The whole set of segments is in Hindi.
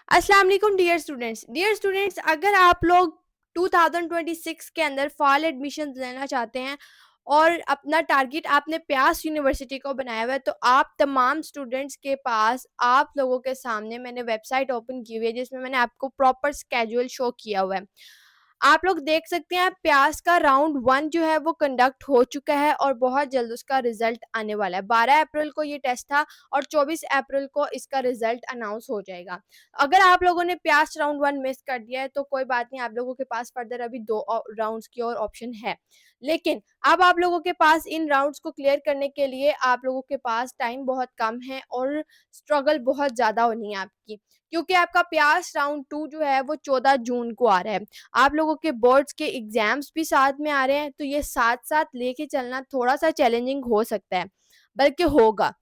अस्सलाम वालेकुम डियर स्टूडेंट्स, अगर आप लोग 2026 के अंदर फॉल एडमिशन लेना चाहते हैं और अपना टारगेट आपने प्यास यूनिवर्सिटी को बनाया हुआ है, तो आप तमाम स्टूडेंट्स के पास आप लोगों के सामने मैंने वेबसाइट ओपन की हुई है जिसमें मैंने आपको प्रॉपर स्केड्यूल शो किया हुआ है। आप लोग देख सकते हैं प्यास का राउंड 1 जो है वो कंडक्ट हो चुका है और बहुत जल्द उसका रिजल्ट आने वाला है। 12 अप्रैल को ये टेस्ट था और 24 अप्रैल को इसका रिजल्ट अनाउंस हो जाएगा। अगर आप लोगों ने प्यास राउंड 1 मिस कर दिया है तो कोई बात नहीं, आप लोगों के पास फर्दर अभी 2 राउंड्स की और ऑप्शन है। लेकिन अब आप लोगों के पास इन राउंड्स को क्लियर करने के लिए आप लोगों के पास टाइम बहुत कम है और स्ट्रगल बहुत ज़्यादा होनी है आपकी, क्योंकि आपका प्यास राउंड 2 जो है वो 14 जून को आ रहा है। आप लोगों के बोर्ड्स के एग्जाम्स भी साथ में आ रहे हैं, तो ये साथ-साथ लेके चलना थोड़ा-सा चैलेंजिंग हो सकता है, बल्कि होगा।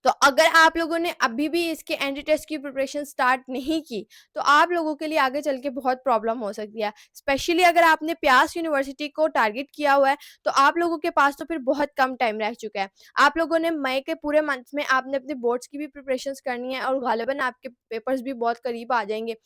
तो अगर आप लोगों ने अभी भी इसके एंट्री टेस्ट की प्रिपरेशन स्टार्ट नहीं की, तो आप लोगों के लिए आगे चल के बहुत प्रॉब्लम हो सकती है। स्पेशली अगर आपने प्यास यूनिवर्सिटी को टारगेट किया हुआ है, तो आप लोगों के पास तो फिर बहुत कम टाइम रह चुका है। आप लोगों ने मई के पूरे मंथ में आपने अपने बोर्ड्स की भी प्रिपरेशंस करनी है और गालिबन आपके पेपर्स भी बहुत करीब आ जाएँगे।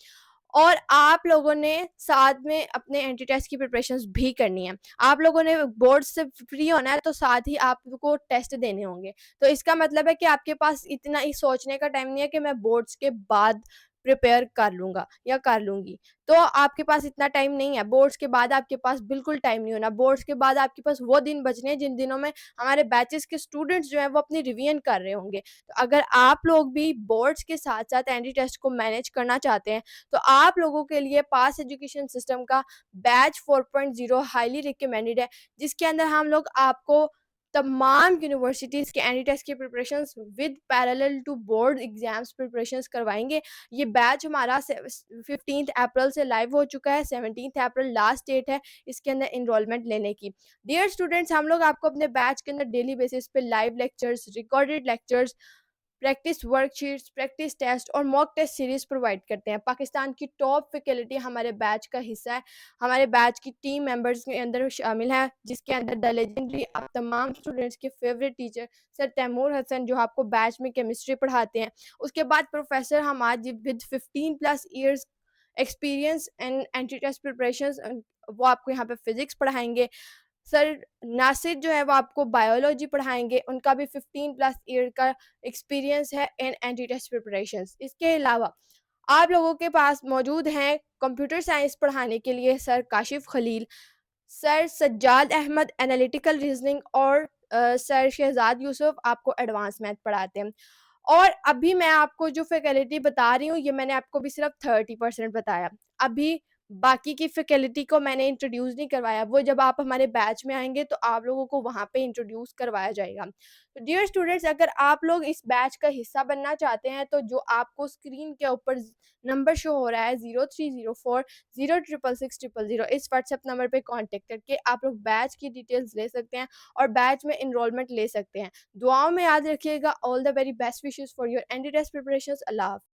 और आप लोगों ने साथ में अपने एंट्री टेस्ट की प्रिपरेशंस भी करनी है। आप लोगों ने बोर्ड से फ्री होना है, तो साथ ही आपको टेस्ट देने होंगे। तो इसका मतलब है कि आपके पास इतना ही सोचने का टाइम नहीं है कि मैं बोर्ड्स के बाद प्रिपेयर कर लूँगा या कर लूँगी। तो आपके पास इतना टाइम नहीं है। बोर्ड्स के बाद आपके पास बिल्कुल टाइम नहीं होना। बोर्ड्स के बाद आपके पास वो दिन बचने हैं जिन दिनों में हमारे बैचेस के स्टूडेंट्स जो हैं वो अपनी रिवीजन कर रहे होंगे। तो अगर आप लोग भी बोर्ड्स के साथ-साथ एंट्री टेस्ट को मैनेज करना चाहते हैं, तो आप लोगों के लिए पास एजुकेशन सिस्टम का बैच 4.0 हाईली रिकमेंडेड है, जिसके अंदर हम लोग आपको तमाम यूनिवर्सिटीज़ के एंट्री टेस्ट की preparations with parallel to board exams preparations करवाएँगे। ये बैच हमारा 15 अप्रैल से लाइव हो चुका है, 17 अप्रैल लास्ट डेट है इसके अंदर एनरोलमेंट लेने की। डियर स्टूडेंट्स, हम लोग आपको अपने बैच के अंदर डेली बेसिस पे live lectures, recorded lectures, practice worksheets, practice test और मॉक टेस्ट सीरीज प्रोवाइड करते हैं। पाकिस्तान की टॉप फैकल्टी हमारे बैच का हिस्सा है। हमारे बैच की टीम मेंबर्स के अंदर शामिल है, जिसके अंदर द लेजेंडरी तमाम स्टूडेंट्स के favourite teacher sir Taimoor Hassan जो आपको बैच में केमिस्ट्री पढ़ाते हैं। उसके बाद professor Hammad with 15 plus years experience and entry test preparation, वो आपको यहाँ पे फिजिक्स पढ़ाएंगे। सर नासिर जो है वो आपको बायोलॉजी पढ़ाएँगे, उनका भी 15 प्लस ईयर का एक्सपीरियंस है इन एंटी टेस्ट प्रिपरेशंस। इसके अलावा आप लोगों के पास मौजूद हैं कंप्यूटर साइंस पढ़ाने के लिए sir Kashif Khalil, sir Sajjad Ahmed analytical reasoning और सर शहजाद यूसुफ आपको एडवांस मैथ पढ़ाते हैं। और अभी मैं आपको जो फैकल्टी बता रही हूँ, ये मैंने आपको भी सिर्फ 30% बताया। अभी बाकी की फैकल्टी को मैंने इंट्रोड्यूस नहीं करवाया, वो जब आप हमारे बैच में आएँगे तो आप लोगों को वहाँ पे इंट्रोड्यूस करवाया जाएगा। तो डियर स्टूडेंट्स, अगर आप लोग इस बैच का हिस्सा बनना चाहते हैं, तो जो आपको स्क्रीन के ऊपर नंबर शो हो रहा है 0304 06660 इस व्हाट्सएप नंबर पे कॉन्टैक्ट करके आप लोग बैच की डिटेल्स ले सकते हैं और बैच में एनरोलमेंट ले सकते हैं। दुआओं में याद रखिएगा। All the very best wishes for your entry test preparations. अल्लाह हाफ़िज़।